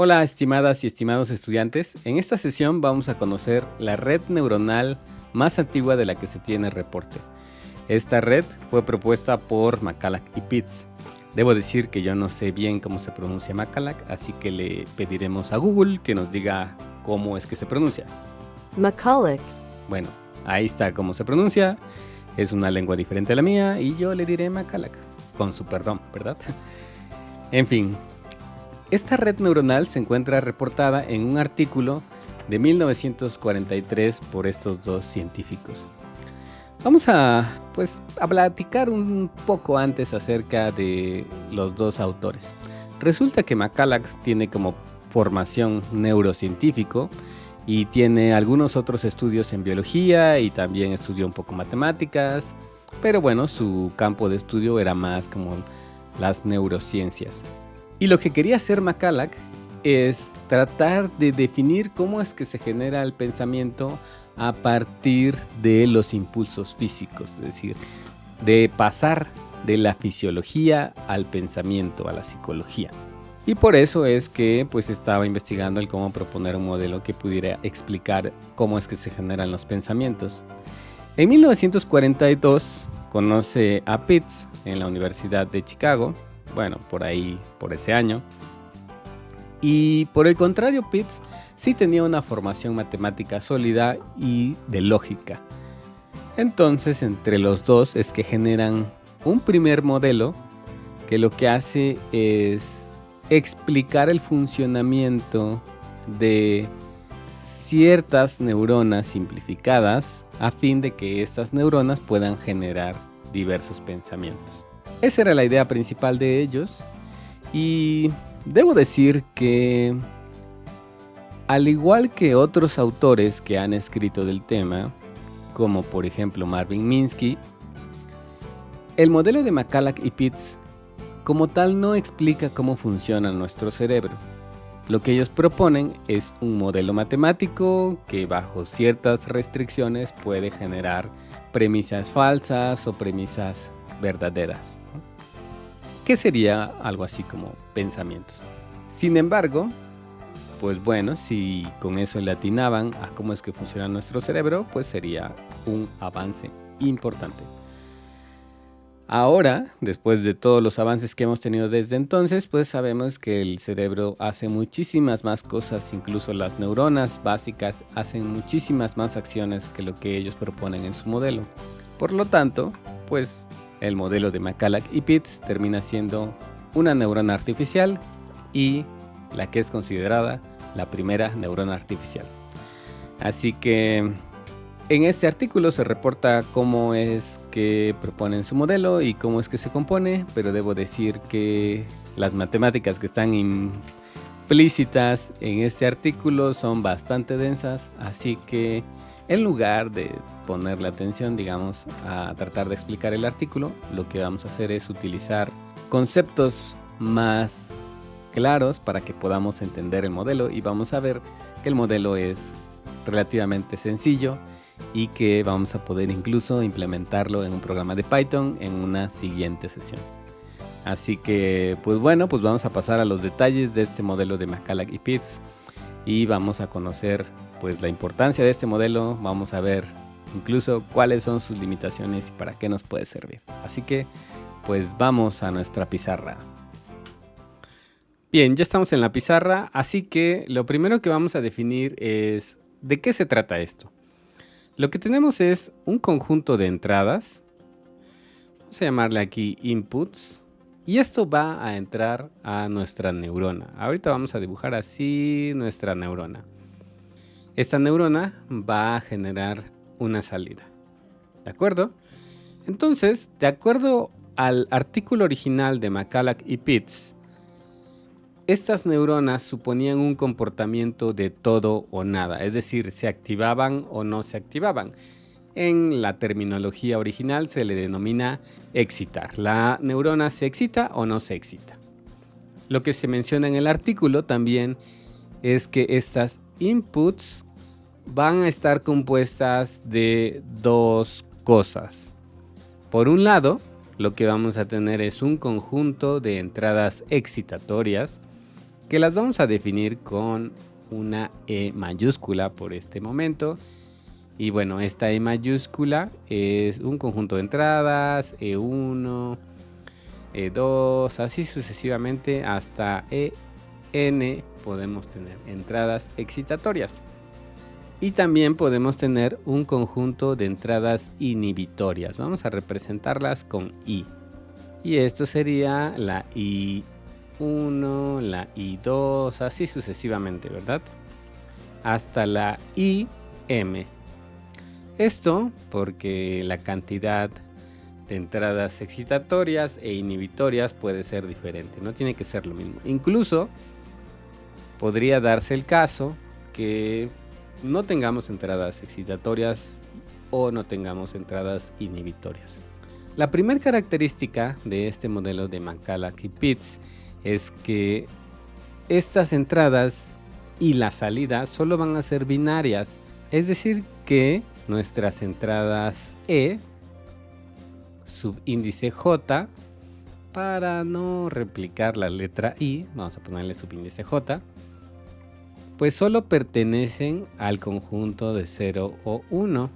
Hola, estimadas y estimados estudiantes. En esta sesión vamos a conocer la red neuronal más antigua de la que se tiene reporte. Esta red fue propuesta por McCulloch y Pitts. Debo decir que yo no sé bien cómo se pronuncia McCulloch, así que le pediremos a Google que nos diga cómo es que se pronuncia. McCulloch. Bueno, ahí está cómo se pronuncia. Es una lengua diferente a la mía y yo le diré McCulloch, con su perdón, ¿verdad? En fin, esta red neuronal se encuentra reportada en un artículo de 1943 por estos dos científicos. Vamos a platicar un poco antes acerca de los dos autores. Resulta que McCulloch tiene como formación neurocientífico y tiene algunos otros estudios en biología y también estudió un poco matemáticas, pero bueno, su campo de estudio era más como las neurociencias. Y lo que quería hacer McCulloch es tratar de definir cómo es que se genera el pensamiento a partir de los impulsos físicos, es decir, de pasar de la fisiología al pensamiento, a la psicología. Y por eso es que estaba investigando el cómo proponer un modelo que pudiera explicar cómo es que se generan los pensamientos. En 1942 conoce a Pitts en la Universidad de Chicago, por ese año. Y por el contrario, Pitts sí tenía una formación matemática sólida y de lógica. Entonces, entre los dos es que generan un primer modelo que lo que hace es explicar el funcionamiento de ciertas neuronas simplificadas a fin de que estas neuronas puedan generar diversos pensamientos. Esa era la idea principal de ellos y debo decir que, al igual que otros autores que han escrito del tema, como por ejemplo Marvin Minsky, el modelo de McCulloch y Pitts como tal no explica cómo funciona nuestro cerebro. Lo que ellos proponen es un modelo matemático que bajo ciertas restricciones puede generar premisas falsas o premisas verdaderas, que sería algo así como pensamientos. Sin embargo, si con eso le atinaban a cómo es que funciona nuestro cerebro, pues sería un avance importante. Ahora, después de todos los avances que hemos tenido desde entonces, pues sabemos que el cerebro hace muchísimas más cosas, incluso las neuronas básicas hacen muchísimas más acciones que lo que ellos proponen en su modelo. Por lo tanto, el modelo de McCulloch y Pitts termina siendo una neurona artificial y la que es considerada la primera neurona artificial. Así que en este artículo se reporta cómo es que proponen su modelo y cómo es que se compone, pero debo decir que las matemáticas que están implícitas en este artículo son bastante densas, así que en lugar de ponerle atención, a tratar de explicar el artículo, lo que vamos a hacer es utilizar conceptos más claros para que podamos entender el modelo, y vamos a ver que el modelo es relativamente sencillo y que vamos a poder incluso implementarlo en un programa de Python en una siguiente sesión. Así que vamos a pasar a los detalles de este modelo de McCulloch y Pitts y vamos a conocer la importancia de este modelo. Vamos a ver incluso cuáles son sus limitaciones y para qué nos puede servir. Así que vamos a nuestra pizarra. Bien, ya estamos en la pizarra, así que lo primero que vamos a definir es ¿de qué se trata esto? Lo que tenemos es un conjunto de entradas, vamos a llamarle aquí inputs, y esto va a entrar a nuestra neurona. Ahorita vamos a dibujar así nuestra neurona. Esta neurona va a generar una salida, ¿de acuerdo? Entonces, de acuerdo al artículo original de McCulloch y Pitts, estas neuronas suponían un comportamiento de todo o nada, es decir, se activaban o no se activaban. En la terminología original se le denomina excitar. La neurona se excita o no se excita. Lo que se menciona en el artículo también es que estas inputs van a estar compuestas de dos cosas. Por un lado, lo que vamos a tener es un conjunto de entradas excitatorias que las vamos a definir con una E mayúscula por este momento. Y bueno, esta E mayúscula es un conjunto de entradas, E1, E2, así sucesivamente hasta EN podemos tener entradas excitatorias. Y también podemos tener un conjunto de entradas inhibitorias. Vamos a representarlas con I. Y esto sería la I1, la I2, así sucesivamente, ¿verdad? Hasta la IM. Esto porque la cantidad de entradas excitatorias e inhibitorias puede ser diferente, no tiene que ser lo mismo. Incluso podría darse el caso que no tengamos entradas excitatorias o no tengamos entradas inhibitorias. La primera característica de este modelo de McCulloch y Pitts es que estas entradas y la salida solo van a ser binarias, es decir que nuestras entradas E, subíndice J, para no replicar la letra I, vamos a ponerle subíndice J, pues solo pertenecen al conjunto de 0 o 1.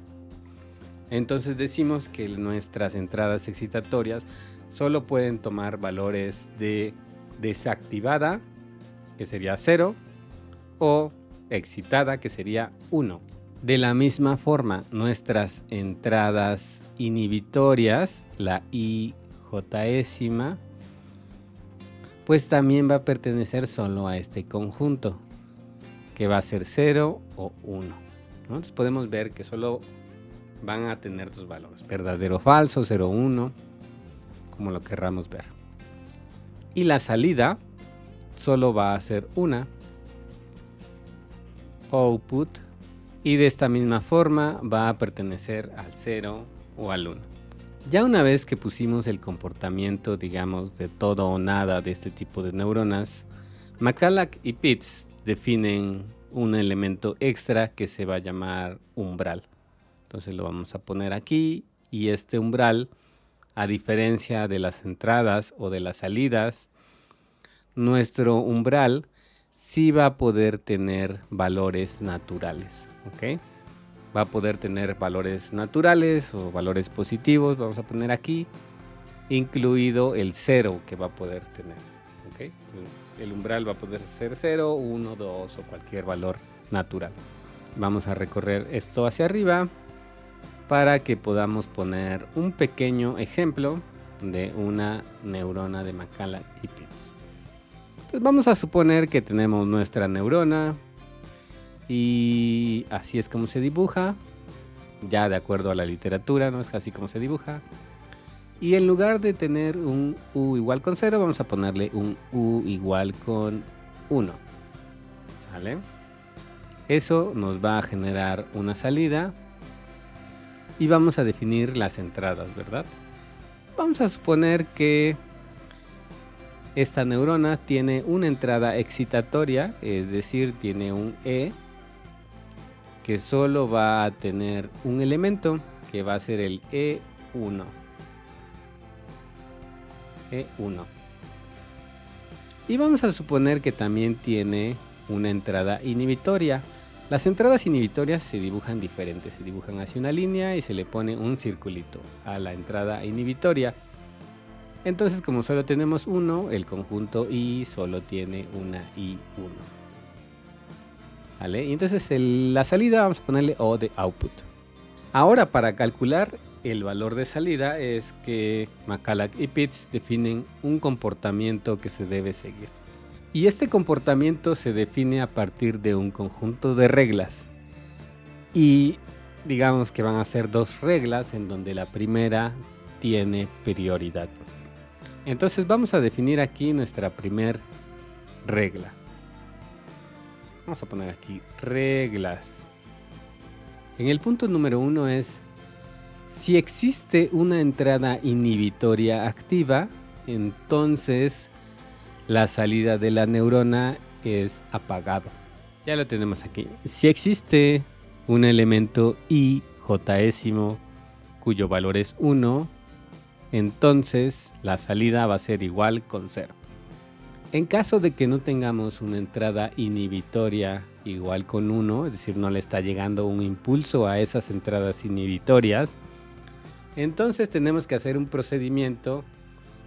Entonces decimos que nuestras entradas excitatorias solo pueden tomar valores de desactivada, que sería 0, o excitada, que sería 1. De la misma forma, nuestras entradas inhibitorias, la IJésima, pues también va a pertenecer solo a este conjunto, que va a ser 0 o 1. Entonces podemos ver que solo van a tener dos valores, verdadero o falso, 0 o 1, como lo querramos ver. Y la salida solo va a ser una, output, y de esta misma forma va a pertenecer al 0 o al 1. Ya una vez que pusimos el comportamiento, digamos, de todo o nada de este tipo de neuronas, McCulloch y Pitts definen un elemento extra que se va a llamar umbral. Entonces lo vamos a poner aquí, y este umbral, a diferencia de las entradas o de las salidas, nuestro umbral sí va a poder tener valores naturales, ¿ok? Va a poder tener valores naturales o valores positivos, vamos a poner aquí, incluido el 0 que va a poder tener, ¿ok? El umbral va a poder ser 0, 1, 2 o cualquier valor natural. Vamos a recorrer esto hacia arriba para que podamos poner un pequeño ejemplo de una neurona de McCulloch y Pitts. Entonces vamos a suponer que tenemos nuestra neurona y así es como se dibuja, ya de acuerdo a la literatura, ¿no? Es así como se dibuja. Y en lugar de tener un U igual con 0, vamos a ponerle un U igual con 1. ¿Sale? Eso nos va a generar una salida y vamos a definir las entradas, ¿verdad? Vamos a suponer que esta neurona tiene una entrada excitatoria, es decir, tiene un E que solo va a tener un elemento que va a ser el E1. Y vamos a suponer que también tiene una entrada inhibitoria. Las entradas inhibitorias se dibujan diferentes, se dibujan hacia una línea y se le pone un circulito a la entrada inhibitoria. Entonces, como solo tenemos uno, el conjunto I solo tiene una I1. ¿Vale? Y entonces la salida vamos a ponerle O de output. Ahora, para calcular el valor de salida es que McCulloch y Pitts definen un comportamiento que se debe seguir. Y este comportamiento se define a partir de un conjunto de reglas. Y digamos que van a ser dos reglas en donde la primera tiene prioridad. Entonces vamos a definir aquí nuestra primer regla. Vamos a poner aquí reglas. En el punto número 1 es: si existe una entrada inhibitoria activa, entonces la salida de la neurona es apagado. Ya lo tenemos aquí. Si existe un elemento IJésimo cuyo valor es 1, entonces la salida va a ser igual con 0. En caso de que no tengamos una entrada inhibitoria igual con 1, es decir, no le está llegando un impulso a esas entradas inhibitorias, entonces tenemos que hacer un procedimiento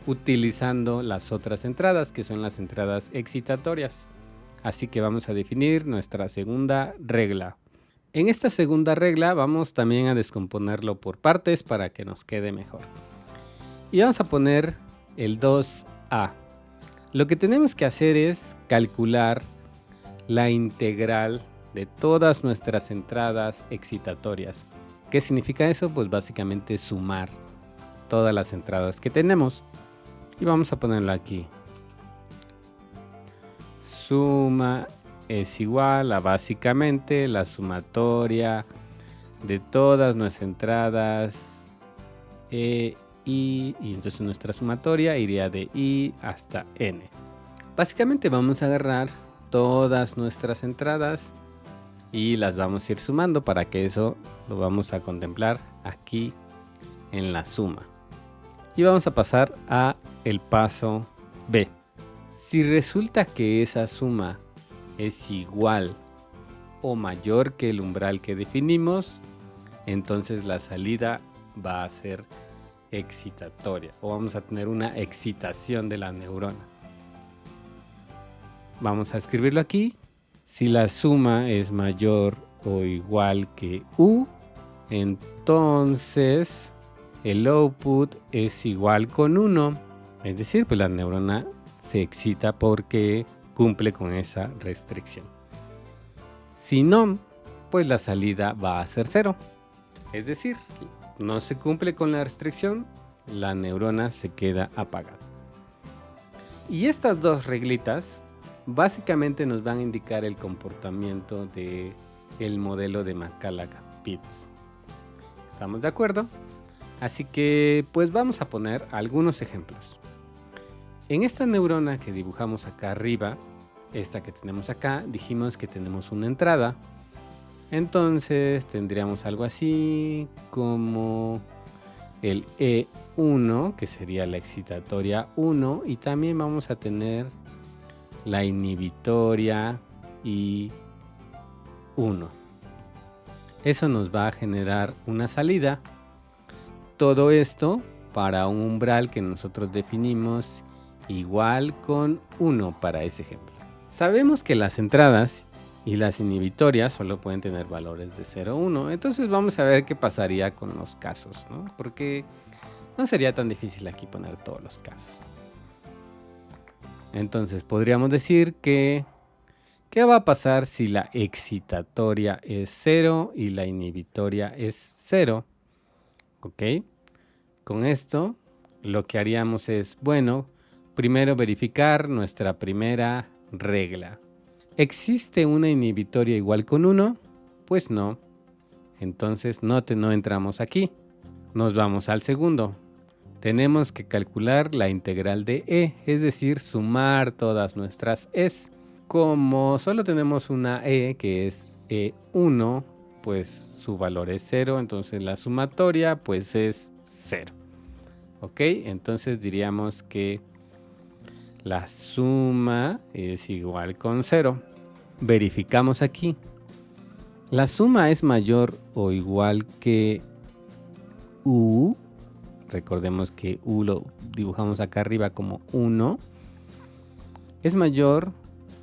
utilizando las otras entradas, que son las entradas excitatorias. Así que vamos a definir nuestra segunda regla. En esta segunda regla vamos también a descomponerlo por partes para que nos quede mejor. Y vamos a poner el 2a. Lo que tenemos que hacer es calcular la integral de todas nuestras entradas excitatorias. ¿Qué significa eso? Pues básicamente sumar todas las entradas que tenemos. Y vamos a ponerlo aquí. Suma es igual a básicamente la sumatoria de todas nuestras entradas y entonces nuestra sumatoria iría de i hasta n. Básicamente vamos a agarrar todas nuestras entradas y las vamos a ir sumando. Para que eso lo vamos a contemplar aquí en la suma. Y vamos a pasar a el paso B. Si resulta que esa suma es igual o mayor que el umbral que definimos, entonces la salida va a ser excitatoria o vamos a tener una excitación de la neurona. Vamos a escribirlo aquí. Si la suma es mayor o igual que U, entonces el output es igual con 1. Es decir, pues la neurona se excita porque cumple con esa restricción. Si no, pues la salida va a ser 0. Es decir, no se cumple con la restricción, la neurona se queda apagada. Y estas dos reglitas básicamente nos van a indicar el comportamiento del modelo de Macallagh-Pitts. ¿Estamos de acuerdo? Así que pues vamos a poner algunos ejemplos. En esta neurona que dibujamos acá arriba, esta que tenemos acá, dijimos que tenemos una entrada. Entonces tendríamos algo así como el E1, que sería la excitatoria 1, y también vamos a tener la inhibitoria I1. Eso nos va a generar una salida. Todo esto para un umbral que nosotros definimos igual con 1 para ese ejemplo. Sabemos que las entradas y las inhibitorias solo pueden tener valores de 0 o 1. Entonces vamos a ver qué pasaría con los casos, ¿no? Porque no sería tan difícil aquí poner todos los casos. Entonces podríamos decir que ¿qué va a pasar si la excitatoria es 0 y la inhibitoria es 0? ¿Ok? Con esto lo que haríamos es, bueno, primero verificar nuestra primera regla. ¿Existe una inhibitoria igual con 1? Pues no. Entonces no entramos aquí. Nos vamos al segundo. Tenemos que calcular la integral de E, es decir, sumar todas nuestras E's. Como solo tenemos una E, que es E1, pues su valor es 0, entonces la sumatoria pues es 0. ¿Ok? Entonces diríamos que la suma es igual con 0. Verificamos aquí. La suma es mayor o igual que U. Recordemos que U lo dibujamos acá arriba como 1. ¿Es mayor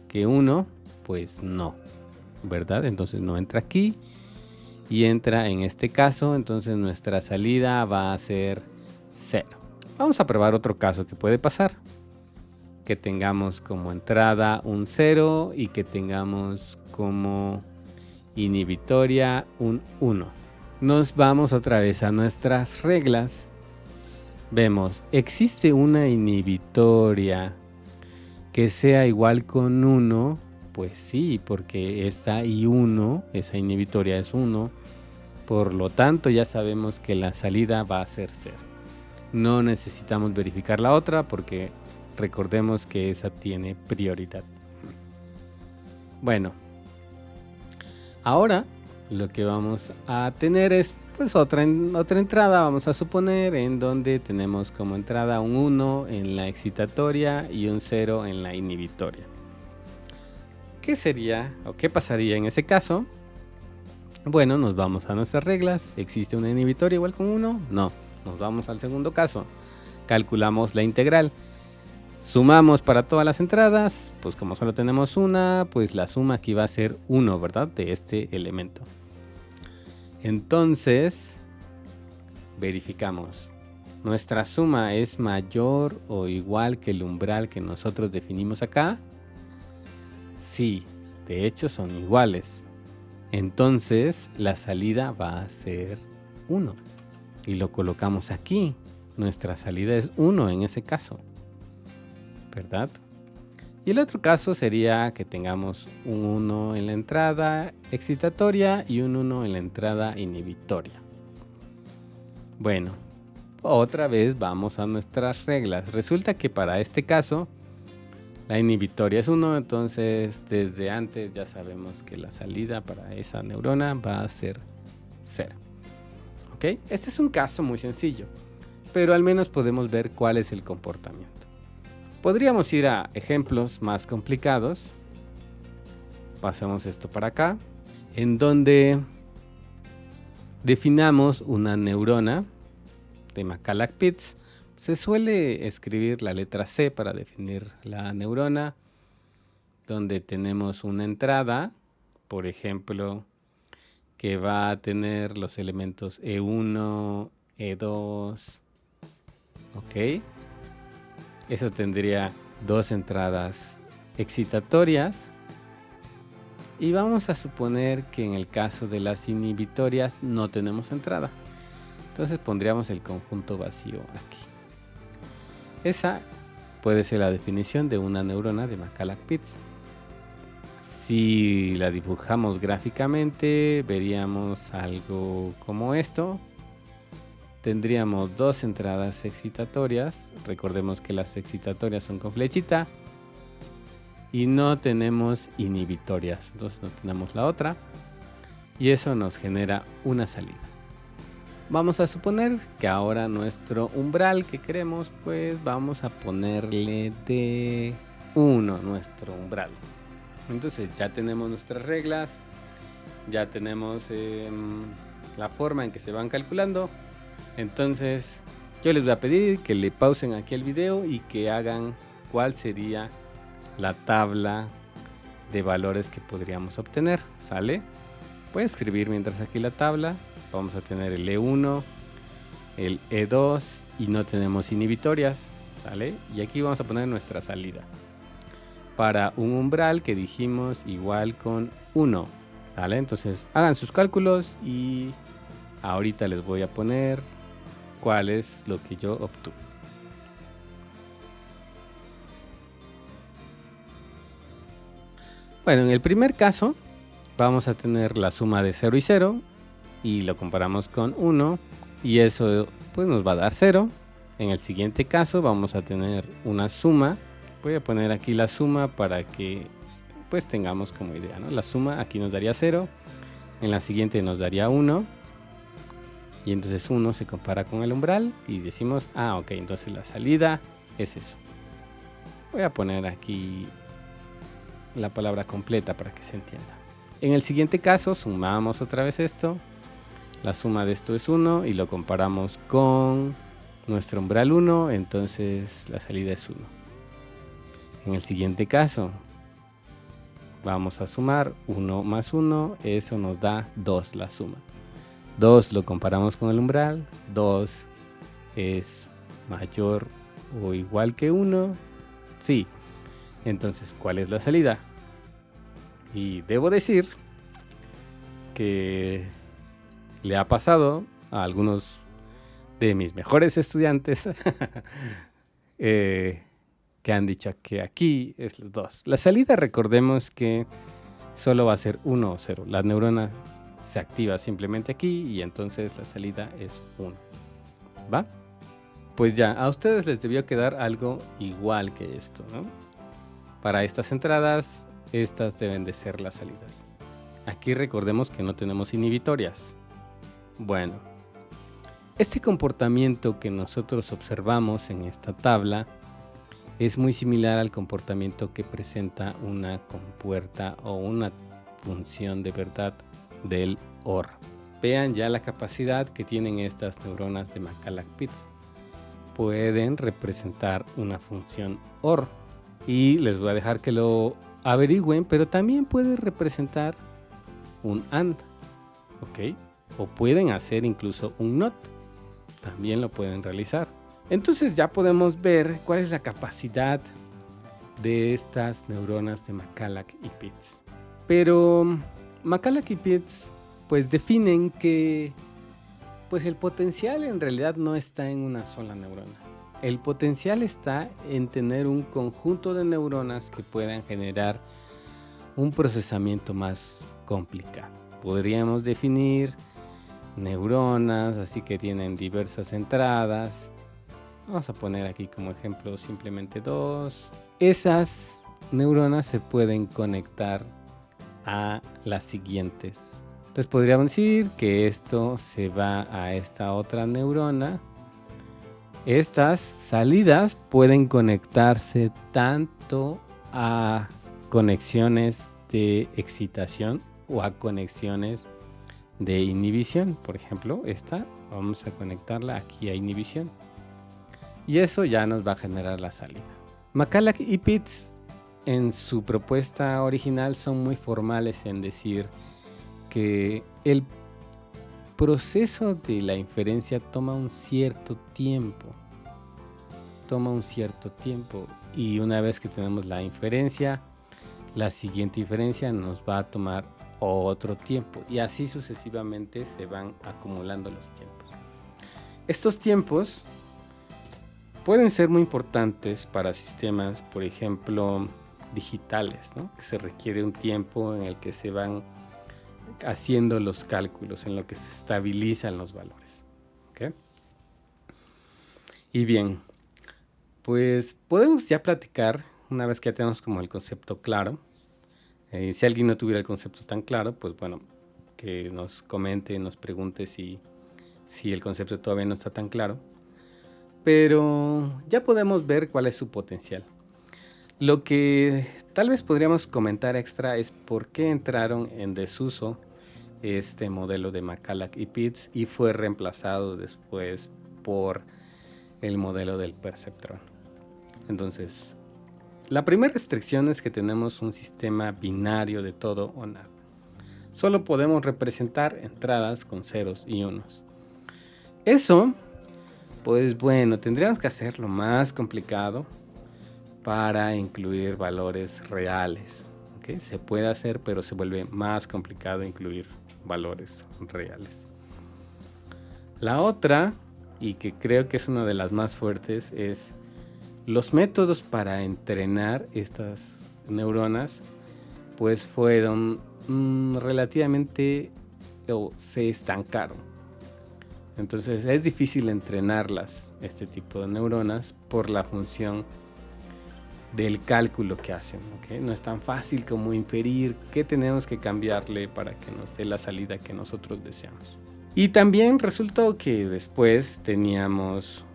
que 1? Pues no, ¿verdad? Entonces no entra aquí y entra en este caso. Entonces nuestra salida va a ser 0. Vamos a probar otro caso que puede pasar. Que tengamos como entrada un 0 y que tengamos como inhibitoria un 1. Nos vamos otra vez a nuestras reglas. Vemos, ¿existe una inhibitoria que sea igual con 1? Pues sí, porque esta I1, esa inhibitoria es 1. Por lo tanto, ya sabemos que la salida va a ser 0. No necesitamos verificar la otra porque recordemos que esa tiene prioridad. Bueno, ahora lo que vamos a tener es pues otra entrada, vamos a suponer, en donde tenemos como entrada un 1 en la excitatoria y un 0 en la inhibitoria. ¿Qué sería o qué pasaría en ese caso? Bueno, nos vamos a nuestras reglas. ¿Existe una inhibitoria igual con 1? No. Nos vamos al segundo caso. Calculamos la integral. Sumamos para todas las entradas. Pues como solo tenemos una, pues la suma aquí va a ser 1, ¿verdad? De este elemento. Entonces, verificamos. ¿Nuestra suma es mayor o igual que el umbral que nosotros definimos acá? Sí, de hecho son iguales. Entonces la salida va a ser 1 y lo colocamos aquí. Nuestra salida es 1 en ese caso, ¿verdad? Y el otro caso sería que tengamos un 1 en la entrada excitatoria y un 1 en la entrada inhibitoria. Bueno, otra vez vamos a nuestras reglas. Resulta que para este caso la inhibitoria es 1, entonces desde antes ya sabemos que la salida para esa neurona va a ser 0. ¿Ok? Este es un caso muy sencillo, pero al menos podemos ver cuál es el comportamiento. Podríamos ir a ejemplos más complicados. Pasamos esto para acá, en donde definamos una neurona de McCulloch-Pitts. Se suele escribir la letra C para definir la neurona, donde tenemos una entrada, por ejemplo, que va a tener los elementos E1, E2, ¿ok? Eso tendría dos entradas excitatorias. Y vamos a suponer que en el caso de las inhibitorias no tenemos entrada. Entonces pondríamos el conjunto vacío aquí. Esa puede ser la definición de una neurona de McCulloch-Pitts. Si la dibujamos gráficamente, veríamos algo como esto. Tendríamos dos entradas excitatorias. Recordemos que las excitatorias son con flechita. Y no tenemos inhibitorias. Entonces no tenemos la otra. Y eso nos genera una salida. Vamos a suponer que ahora nuestro umbral que queremos, pues vamos a ponerle de 1 nuestro umbral. Entonces ya tenemos nuestras reglas, ya tenemos la forma en que se van calculando. Entonces yo les voy a pedir que le pausen aquí el video y que hagan cuál sería la tabla de valores que podríamos obtener. ¿Sale? Voy a escribir mientras aquí la tabla. Vamos a tener el E1, el E2 y no tenemos inhibitorias, ¿sale? Y aquí vamos a poner nuestra salida. Para un umbral que dijimos igual con 1, ¿sale? Entonces hagan sus cálculos y ahorita les voy a poner cuál es lo que yo obtuve. Bueno, en el primer caso vamos a tener la suma de 0 y 0. Y lo comparamos con 1 y eso pues nos va a dar 0. En el siguiente caso vamos a tener una suma. Voy a poner aquí la suma para que pues tengamos como idea, ¿no? La suma aquí nos daría 0, en la siguiente nos daría 1 y entonces 1 se compara con el umbral y decimos, ok, entonces la salida es eso. Voy a poner aquí la palabra completa para que se entienda. En el siguiente caso sumamos otra vez esto. La suma de esto es 1 y lo comparamos con nuestro umbral 1, entonces la salida es 1. En el siguiente caso, vamos a sumar 1 más 1, eso nos da 2 la suma. 2 lo comparamos con el umbral, 2 es mayor o igual que 1, sí. Entonces, ¿cuál es la salida? Y debo decir que le ha pasado a algunos de mis mejores estudiantes que han dicho que aquí es los 2. La salida, recordemos que solo va a ser 1 o 0. La neurona se activa simplemente aquí y entonces la salida es 1. ¿Va? Pues ya, a ustedes les debió quedar algo igual que esto, ¿no? Para estas entradas, estas deben de ser las salidas. Aquí recordemos que no tenemos inhibitorias. Bueno, Este comportamiento que nosotros observamos en esta tabla es muy similar al comportamiento que presenta una compuerta o una función de verdad del OR. Vean ya la capacidad que tienen estas neuronas de Macalac-Pitts. Pueden representar una función OR y les voy a dejar que lo averigüen, pero también puede representar un AND, ¿ok? O pueden hacer incluso un NOT, también lo pueden realizar. Entonces ya podemos ver cuál es la capacidad de estas neuronas de Macalac y Pitts. Pero Macalac y Pitts pues definen que pues el potencial en realidad no está en una sola neurona. El potencial está en tener un conjunto de neuronas que puedan generar un procesamiento más complicado. Podríamos definir neuronas, así que tienen diversas entradas. Vamos a poner aquí como ejemplo simplemente 2. Esas neuronas se pueden conectar a las siguientes. Entonces podríamos decir que esto se va a esta otra neurona. Estas salidas pueden conectarse tanto a conexiones de excitación o a conexiones de inhibición. Por ejemplo, esta vamos a conectarla aquí a inhibición. Y eso ya nos va a generar la salida. Macalac y Pitts en su propuesta original son muy formales en decir que el proceso de la inferencia toma un cierto tiempo. Y una vez que tenemos la inferencia, la siguiente inferencia nos va a tomar otro tiempo. Y así sucesivamente se van acumulando los tiempos. Estos tiempos pueden ser muy importantes para sistemas, por ejemplo, digitales, ¿no? Que se requiere un tiempo en el que se van haciendo los cálculos, en lo que se estabilizan los valores. ¿Okay? Y bien, pues podemos ya platicar, una vez que ya tenemos como el concepto claro. Si alguien no tuviera el concepto tan claro, pues bueno, que nos comente, nos pregunte si el concepto todavía no está tan claro. Pero ya podemos ver cuál es su potencial. Lo que tal vez podríamos comentar extra es por qué entraron en desuso este modelo de Macalac y Pitts y fue reemplazado después por el modelo del perceptrón. Entonces, la primera restricción es que tenemos un sistema binario de todo o nada. Solo podemos representar entradas con ceros y unos. Eso, pues bueno, tendríamos que hacerlo más complicado para incluir valores reales. ¿Okay? Se puede hacer, pero se vuelve más complicado incluir valores reales. La otra, y que creo que es una de las más fuertes, es los métodos para entrenar estas neuronas, pues fueron relativamente o se estancaron. Entonces es difícil entrenarlas, este tipo de neuronas, por la función del cálculo que hacen. ¿Okay? No es tan fácil como inferir qué tenemos que cambiarle para que nos dé la salida que nosotros deseamos. Y también resultó que después teníamos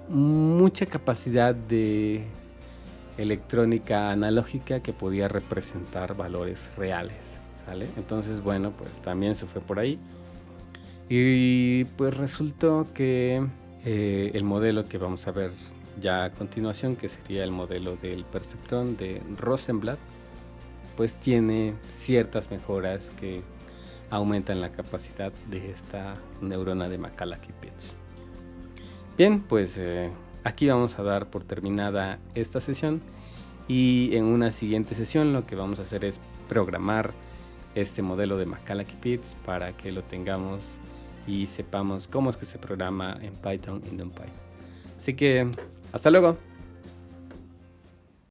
mucha capacidad de electrónica analógica que podía representar valores reales, ¿sale? Entonces, bueno, pues también se fue por ahí. Y pues resultó que el modelo que vamos a ver ya a continuación, que sería el modelo del perceptrón de Rosenblatt, pues tiene ciertas mejoras que aumentan la capacidad de esta neurona de Macalac y Pitts. Bien, pues aquí vamos a dar por terminada esta sesión y en una siguiente sesión lo que vamos a hacer es programar este modelo de Macalac y Pitts para que lo tengamos y sepamos cómo es que se programa en Python y NumPy. Así que hasta luego.